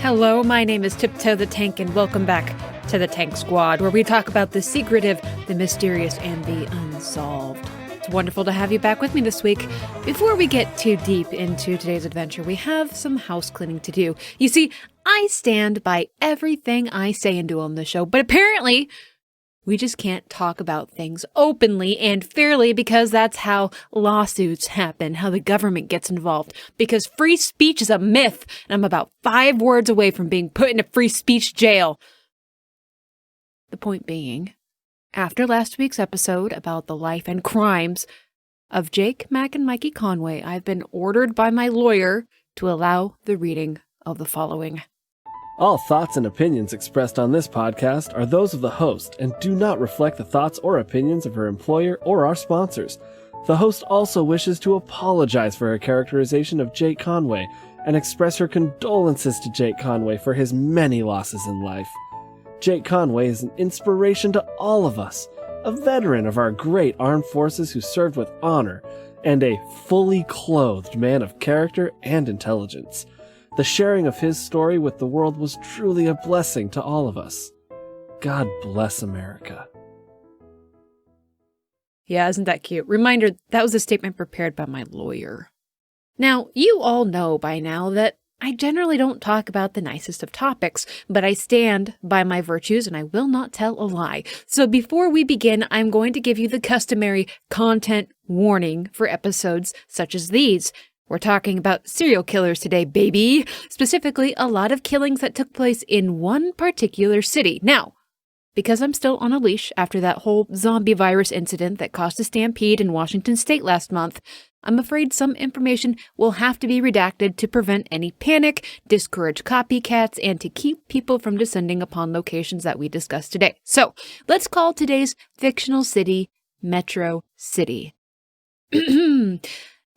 Hello, my name is Tiptoe the Tank, and welcome back to the Tank Squad, where we talk about the secretive, the mysterious, and the unsolved. It's wonderful to have you back with me this week. Before we get too deep into today's adventure, we have some house cleaning to do. You see, I stand by everything I say and do on the show, but apparently we just can't talk about things openly and fairly because that's how lawsuits happen, how the government gets involved. Because free speech is a myth, and I'm about 5 words away from being put in a free speech jail. The point being, after last week's episode about the life and crimes of Jake, Mac, and Mikey Conway, I've been ordered by my lawyer to allow the reading of the following. All thoughts and opinions expressed on this podcast are those of the host and do not reflect the thoughts or opinions of her employer or our sponsors. The host also wishes to apologize for her characterization of Jake Conway and express her condolences to Jake Conway for his many losses in life. Jake Conway is an inspiration to all of us, a veteran of our great armed forces who served with honor, and a fully clothed man of character and intelligence. The sharing of his story with the world was truly a blessing to all of us. God bless America. Yeah, isn't that cute? Reminder, that was a statement prepared by my lawyer. Now, you all know by now that I generally don't talk about the nicest of topics, but I stand by my virtues and I will not tell a lie. So before we begin, I'm going to give you the customary content warning for episodes such as these. We're talking about serial killers today, baby. Specifically, a lot of killings that took place in one particular city. Now, because I'm still on a leash after that whole zombie virus incident that caused a stampede in Washington state last month, I'm afraid some information will have to be redacted to prevent any panic, discourage copycats, and to keep people from descending upon locations that we discussed today. So, let's call today's fictional city Metro City.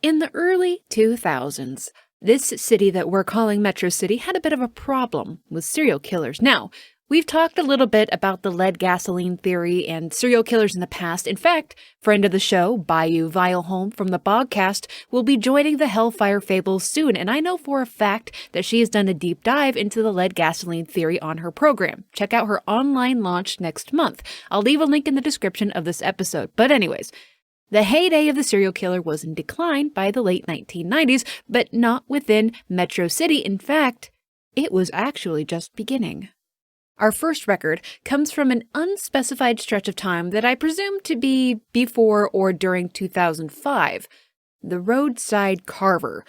In the early 2000s, this city that we're calling Metro City had a bit of a problem with serial killers. Now, we've talked a little bit about the lead gasoline theory and serial killers in the past. In fact, friend of the show, Bayou from the BogCast, will be joining the Hellfire Fables soon, and I know for a fact that she has done a deep dive into the lead gasoline theory on her program. Check out her online launch next month. I'll leave a link in the description of this episode. But anyways, the heyday of the serial killer was in decline by the late 1990s, but not within Metro City. In fact, it was actually just beginning. Our first record comes from an unspecified stretch of time that I presume to be before or during 2005. The roadside carver.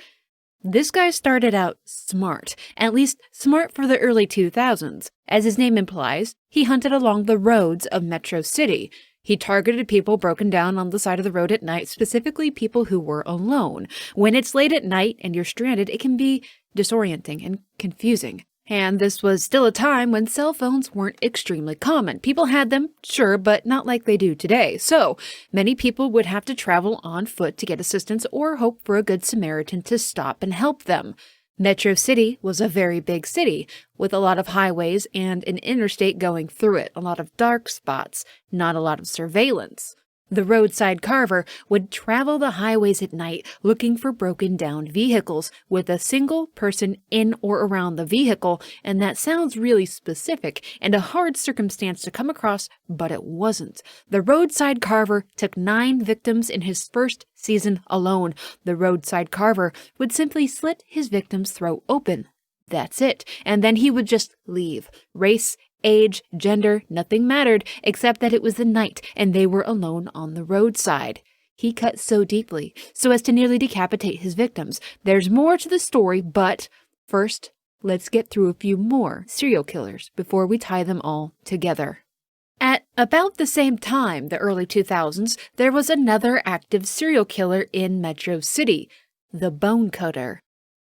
This guy started out smart, at least smart for the early 2000s. As his name implies, he hunted along the roads of Metro City. He targeted people broken down on the side of the road at night, specifically people who were alone. When it's late at night and you're stranded, it can be disorienting and confusing. And this was still a time when cell phones weren't extremely common. People had them, sure, but not like they do today. So many people would have to travel on foot to get assistance or hope for a good Samaritan to stop and help them. Metro City was a very big city, with a lot of highways and an interstate going through it, a lot of dark spots, not a lot of surveillance. The roadside carver would travel the highways at night looking for broken down vehicles with a single person in or around the vehicle, and that sounds really specific and a hard circumstance to come across, but it wasn't. The roadside carver took 9 victims in his first season alone. The roadside carver would simply slit his victim's throat open. That's it. And then he would just leave. Race, age, gender, nothing mattered except that it was the night and they were alone on the roadside. He cut so deeply so as to nearly decapitate his victims. There's more to the story, but first, let's get through a few more serial killers before we tie them all together. At about the same time, the early 2000s, there was another active serial killer in Metro City, the Bone Cutter.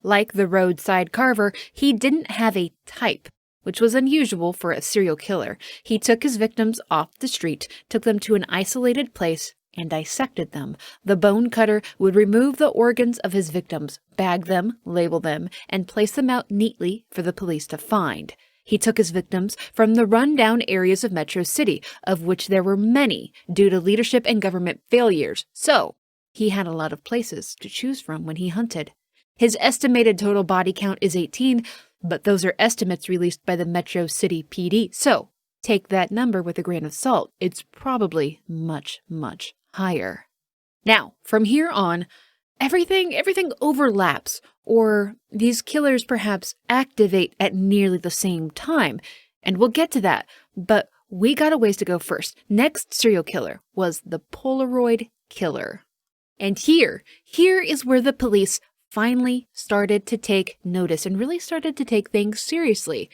Like the roadside carver, he didn't have a type, which was unusual for a serial killer. He took his victims off the street, took them to an isolated place, and dissected them. The bone cutter would remove the organs of his victims, bag them, label them, and place them out neatly for the police to find. He took his victims from the run-down areas of Metro City, of which there were many due to leadership and government failures, so he had a lot of places to choose from when he hunted. His estimated total body count is 18, but those are estimates released by the Metro City PD, so take that number with a grain of salt. It's probably much, much higher. Now, from here on, everything overlaps, or these killers perhaps activate at nearly the same time, and we'll get to that, but we got a ways to go first. Next serial killer was the Polaroid Killer. And here is where the police finally started to take notice and really started to take things seriously.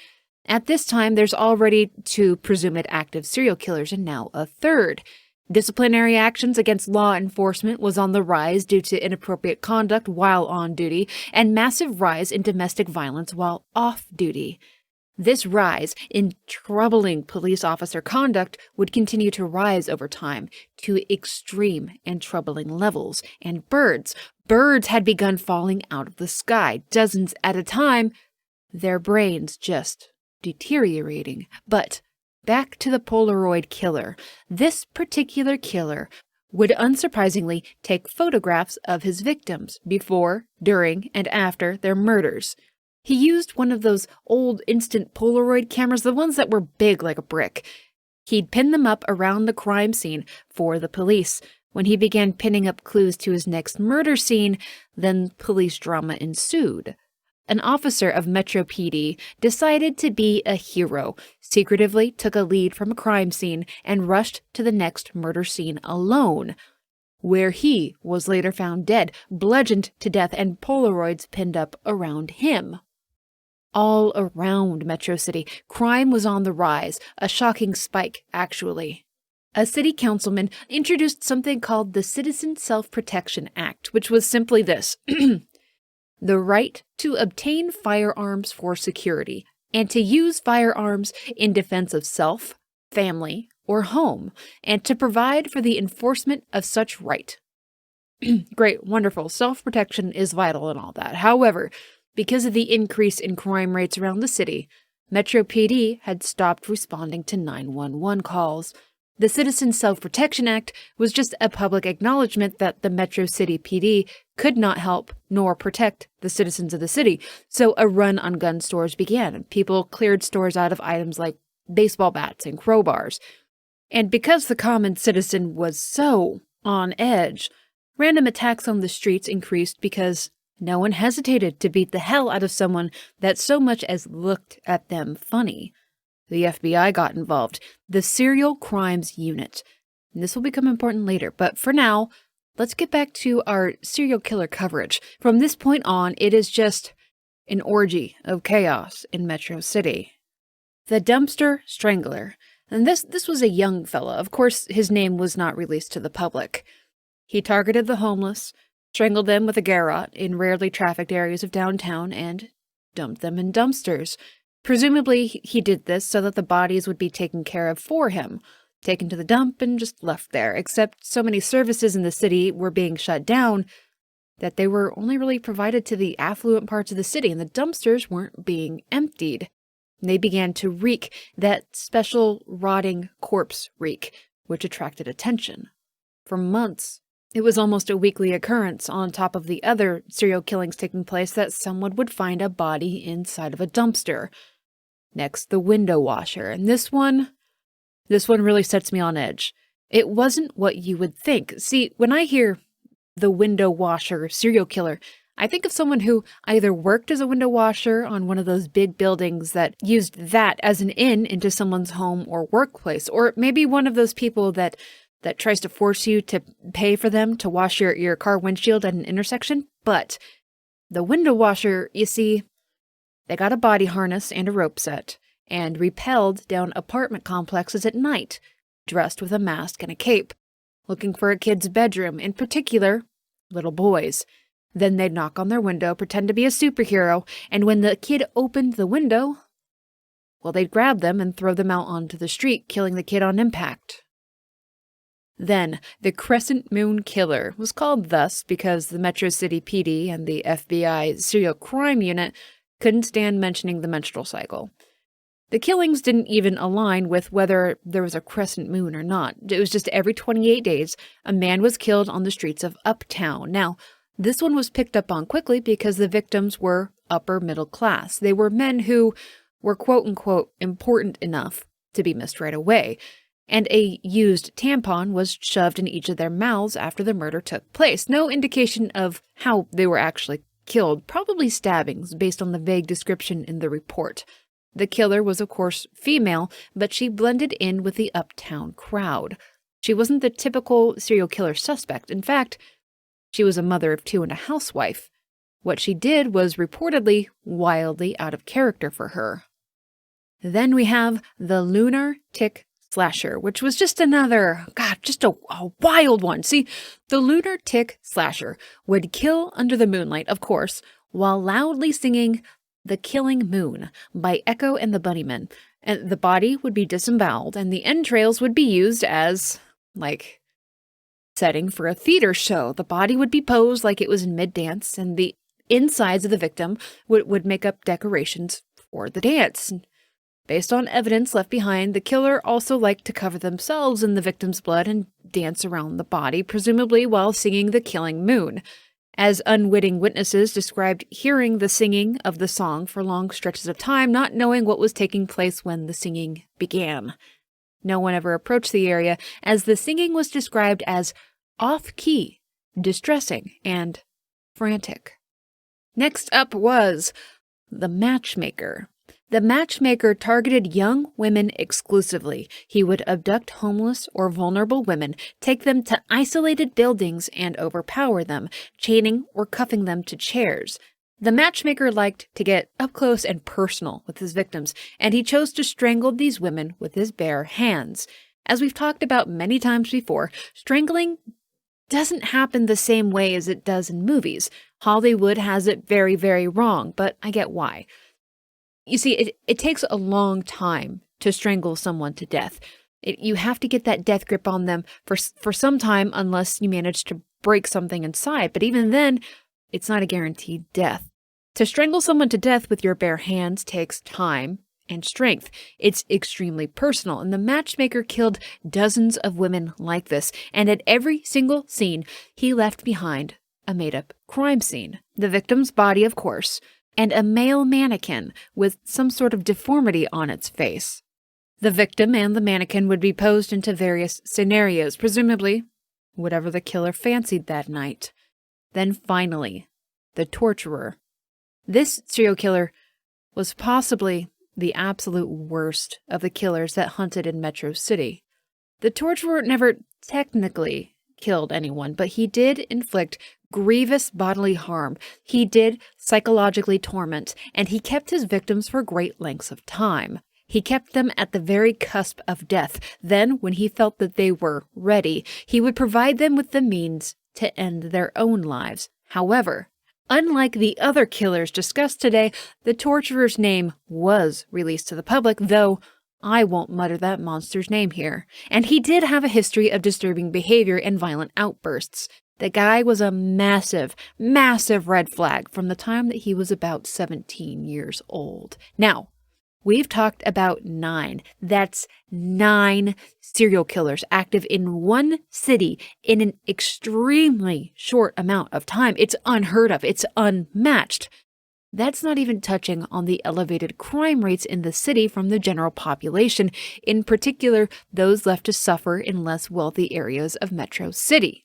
At this time, there's already 2 presumed active serial killers and now a third. Disciplinary actions against law enforcement was on the rise due to inappropriate conduct while on duty, and massive rise in domestic violence while off duty. This rise in troubling police officer conduct would continue to rise over time to extreme and troubling levels, and birds had begun falling out of the sky, dozens at a time, their brains just deteriorating. But back to the Polaroid Killer. This particular killer would unsurprisingly take photographs of his victims before, during, and after their murders. He used one of those old instant Polaroid cameras, the ones that were big like a brick. He'd pin them up around the crime scene for the police. When he began pinning up clues to his next murder scene, then police drama ensued. An officer of Metro PD decided to be a hero, secretively took a lead from a crime scene, and rushed to the next murder scene alone, where he was later found dead, bludgeoned to death, and Polaroids pinned up around him. All around Metro City, crime was on the rise, a shocking spike, actually. A city councilman introduced something called the Citizen Self-Protection Act, which was simply this: the right to obtain firearms for security, and to use firearms in defense of self, family, or home, and to provide for the enforcement of such right. Great, wonderful. Self-protection is vital and all that. However, because of the increase in crime rates around the city, Metro PD had stopped responding to 911 calls. The Citizen Self-Protection Act was just a public acknowledgement that the Metro City PD could not help nor protect the citizens of the city, so a run on gun stores began, and people cleared stores out of items like baseball bats and crowbars. And because the common citizen was so on edge, random attacks on the streets increased because no one hesitated to beat the hell out of someone that so much as looked at them funny. The FBI got involved, the Serial Crimes Unit. And this will become important later, but for now, let's get back to our serial killer coverage. From this point on, it is just an orgy of chaos in Metro City. The Dumpster Strangler. And this was a young fella. Of course, his name was not released to the public. He targeted the homeless, strangled them with a garrote in rarely trafficked areas of downtown, and dumped them in dumpsters. Presumably, he did this so that the bodies would be taken care of for him, taken to the dump and just left there, except so many services in the city were being shut down that they were only really provided to the affluent parts of the city, and the dumpsters weren't being emptied. They began to reek that special rotting corpse reek, which attracted attention. For months, it was almost a weekly occurrence on top of the other serial killings taking place that someone would find a body inside of a dumpster. Next, the window washer. And this one really sets me on edge. It wasn't what you would think. See, when I hear the window washer serial killer, I think of someone who either worked as a window washer on one of those big buildings that used that as an in into someone's home or workplace, or maybe one of those people that tries to force you to pay for them to wash your car windshield at an intersection. But the window washer, you see, they got a body harness and a rope set, and rappelled down apartment complexes at night, dressed with a mask and a cape, looking for a kid's bedroom, in particular, little boys. Then they'd knock on their window, pretend to be a superhero, and when the kid opened the window, well, they'd grab them and throw them out onto the street, killing the kid on impact. Then, the Crescent Moon Killer was called thus because the Metro City PD and the FBI Serial Crime Unit couldn't stand mentioning the menstrual cycle. The killings didn't even align with whether there was a crescent moon or not. It was just every 28 days, a man was killed on the streets of Uptown. Now, This one was picked up on quickly because the victims were upper middle class. They were men who were quote-unquote important enough to be missed right away, and a used tampon was shoved in each of their mouths after the murder took place. No indication of how they were actually killed, probably stabbings based on the vague description in the report. The killer was, of course, female, but she blended in with the uptown crowd. She wasn't the typical serial killer suspect. In fact, she was a mother of two and a housewife. What she did was reportedly wildly out of character for her. Then we have the lunar tick slasher, which was just another, just a wild one. See, the lunar tick slasher would kill under the moonlight, of course, while loudly singing The Killing Moon by Echo and the Bunnymen. And the body would be disemboweled, and the entrails would be used as, setting for a theater show. The body would be posed like it was in mid-dance, and the insides of the victim would make up decorations for the dance. Based on evidence left behind, the killer also liked to cover themselves in the victim's blood and dance around the body, presumably while singing The Killing Moon. As unwitting witnesses described hearing the singing of the song for long stretches of time, not knowing what was taking place when the singing began. No one ever approached the area, as the singing was described as off-key, distressing, and frantic. Next up was the matchmaker. The matchmaker targeted young women exclusively. He would abduct homeless or vulnerable women, take them to isolated buildings and overpower them, chaining or cuffing them to chairs. The matchmaker liked to get up close and personal with his victims, and he chose to strangle these women with his bare hands. As we've talked about many times before, strangling doesn't happen the same way as it does in movies. Hollywood has it very, very wrong, but I get why. You see, it takes a long time to strangle someone to death. You have to get that death grip on them for some time unless you manage to break something inside. But even then, it's not a guaranteed death. To strangle someone to death with your bare hands takes time and strength. It's extremely personal, and the matchmaker killed dozens of women like this. And at every single scene, he left behind a made-up crime scene. The victim's body, of course, and a male mannequin with some sort of deformity on its face. The victim and the mannequin would be posed into various scenarios, presumably whatever the killer fancied that night. Then finally, the torturer. This serial killer was possibly the absolute worst of the killers that hunted in Metro City. The torturer never technically killed anyone, but he did inflict grievous bodily harm. He did psychologically torment, and he kept his victims for great lengths of time. He kept them at the very cusp of death. Then, when he felt that they were ready, he would provide them with the means to end their own lives. However, unlike the other killers discussed today, the torturer's name was released to the public, though I won't mutter that monster's name here. And he did have a history of disturbing behavior and violent outbursts. The guy was a massive, massive red flag from the time that he was about 17 years old. Now, we've talked about 9. That's 9 serial killers active in one city in an extremely short amount of time. It's unheard of. It's unmatched. That's not even touching on the elevated crime rates in the city from the general population, in particular those left to suffer in less wealthy areas of Metro City.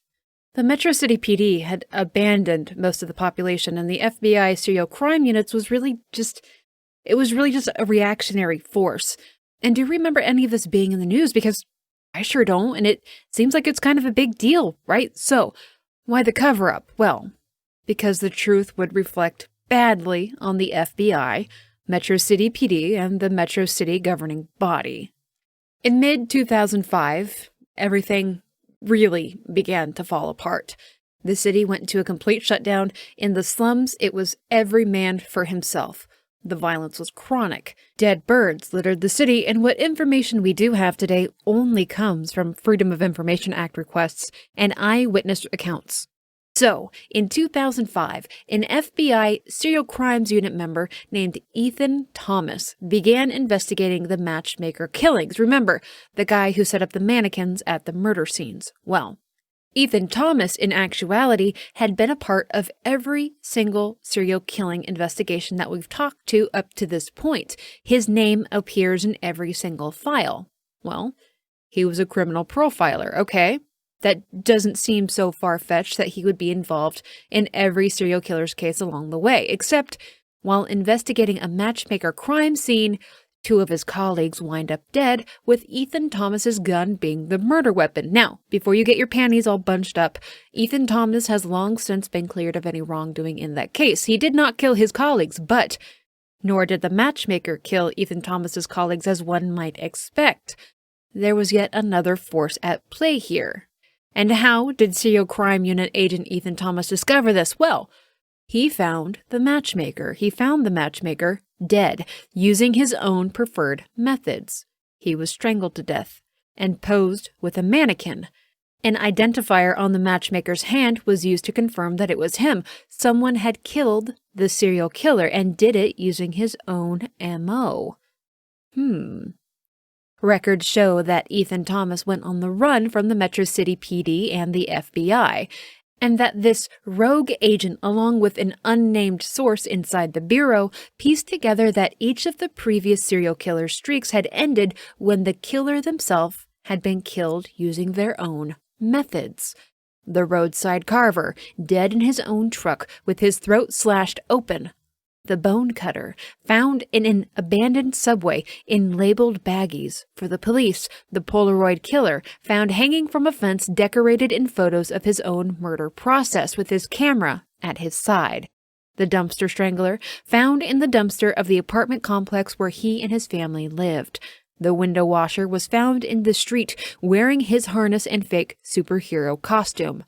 The Metro City PD had abandoned most of the population, and the FBI serial crime units was really just a reactionary force. And do you remember any of this being in the news? Because I sure don't, and it seems like it's kind of a big deal, right? So, why the cover-up? Well, because the truth would reflect badly on the FBI, Metro City PD, and the Metro City governing body. In mid-2005, everything really began to fall apart. The city went into a complete shutdown. In the slums, it was every man for himself. The violence was chronic. Dead birds littered the city, and what information we do have today only comes from Freedom of Information Act requests and eyewitness accounts. So, in 2005, an FBI serial crimes unit member named Ethan Thomas began investigating the matchmaker killings. Remember, the guy who set up the mannequins at the murder scenes. Well, Ethan Thomas, in actuality, had been a part of every single serial killing investigation that we've talked to up to this point. His name appears in every single file. Well, he was a criminal profiler, okay? That doesn't seem so far-fetched that he would be involved in every serial killer's case along the way, except while investigating a matchmaker crime scene, 2 of his colleagues wind up dead, with Ethan Thomas's gun being the murder weapon. Now, before you get your panties all bunched up, Ethan Thomas has long since been cleared of any wrongdoing in that case. He did not kill his colleagues, but nor did the matchmaker kill Ethan Thomas's colleagues as one might expect. There was yet another force at play here. And how did Serial Crime Unit Agent Ethan Thomas discover this? Well, he found the matchmaker. He found the matchmaker dead, using his own preferred methods. He was strangled to death and posed with a mannequin. An identifier on the matchmaker's hand was used to confirm that it was him. Someone had killed the serial killer and did it using his own MO. Records show that Ethan Thomas went on the run from the Metro City PD and the FBI, and that this rogue agent, along with an unnamed source inside the Bureau, pieced together that each of the previous serial killer streaks had ended when the killer themselves had been killed using their own methods. The roadside carver, dead in his own truck with his throat slashed open. The bone cutter, found in an abandoned subway in labeled baggies for the police. The Polaroid killer, found hanging from a fence decorated in photos of his own murder process with his camera at his side. The dumpster strangler, found in the dumpster of the apartment complex where he and his family lived. The window washer was found in the street wearing his harness and fake superhero costume.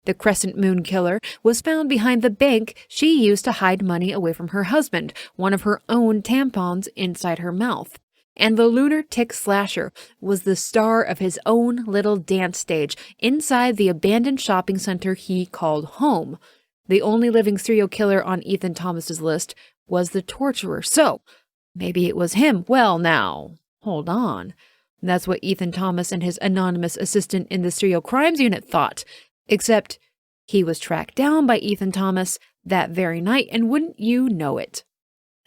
The Crescent Moon killer was found behind the bank she used to hide money away from her husband, one of her own tampons inside her mouth. And the Lunar Tick Slasher was the star of his own little dance stage inside the abandoned shopping center he called home. The only living serial killer on Ethan Thomas's list was the torturer, so maybe it was him. Well, now, hold on. That's what Ethan Thomas and his anonymous assistant in the Serial Crimes Unit thought. Except he was tracked down by Ethan Thomas that very night, and wouldn't you know it,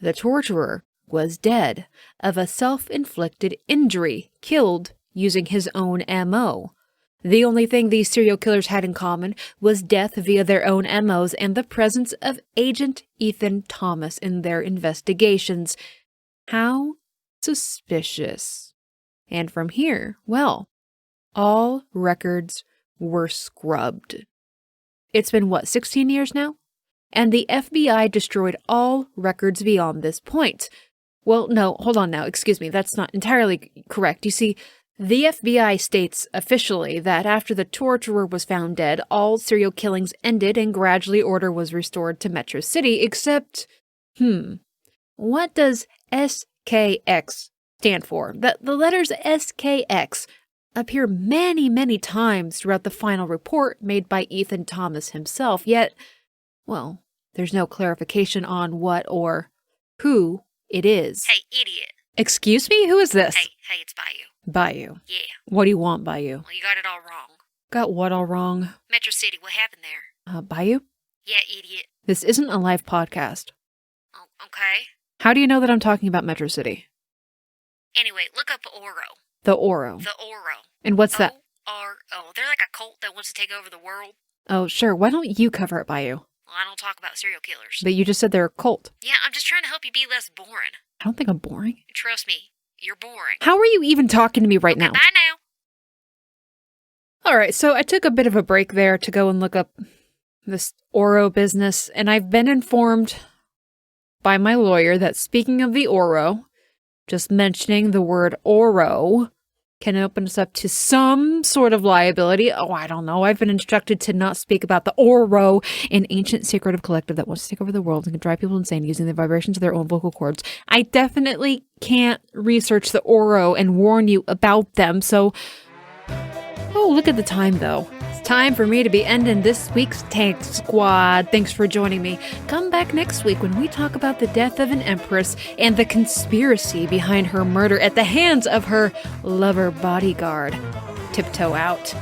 the torturer was dead of a self-inflicted injury, killed using his own MO. The only thing these serial killers had in common was death via their own MOs and the presence of Agent Ethan Thomas in their investigations. How suspicious. And from here, well, all records were scrubbed. It's been, 16 years now? And the FBI destroyed all records beyond this point. Well, no, hold on now, excuse me, that's not entirely correct. You see, the FBI states officially that after the torturer was found dead, all serial killings ended and gradually order was restored to Metro City, except, what does SKX stand for? The letters SKX appear many, many times throughout the final report made by Ethan Thomas himself, yet, well, there's no clarification on what or who it is. Hey, idiot. Excuse me? Who is this? Hey, it's Bayou. Bayou. Yeah. What do you want, Bayou? Well, you got it all wrong. Got what all wrong? Metro City, what happened there? Bayou? Yeah, idiot. This isn't a live podcast. Oh, okay. How do you know that I'm talking about Metro City? Anyway, look up Oro. The Oro. The Oro. And what's that? O-R-O. They're like a cult that wants to take over the world. Oh, sure. Why don't you cover it, Bayou? Well, I don't talk about serial killers. But you just said they're a cult. Yeah, I'm just trying to help you be less boring. I don't think I'm boring. Trust me, you're boring. How are you even talking to me right now? Bye now. All right, so I took a bit of a break there to go and look up this Oro business, and I've been informed by my lawyer that speaking of the Oro, just mentioning the word Oro can open us up to some sort of liability. Oh, I don't know. I've been instructed to not speak about the Oro, an ancient secretive collective that wants to take over the world and can drive people insane using the vibrations of their own vocal cords. I definitely can't research the Oro and warn you about them, so... Oh, look at the time, though. It's time for me to be ending this week's Tank Squad. Thanks for joining me. Come back next week when we talk about the death of an empress and the conspiracy behind her murder at the hands of her lover bodyguard. Tiptoe out.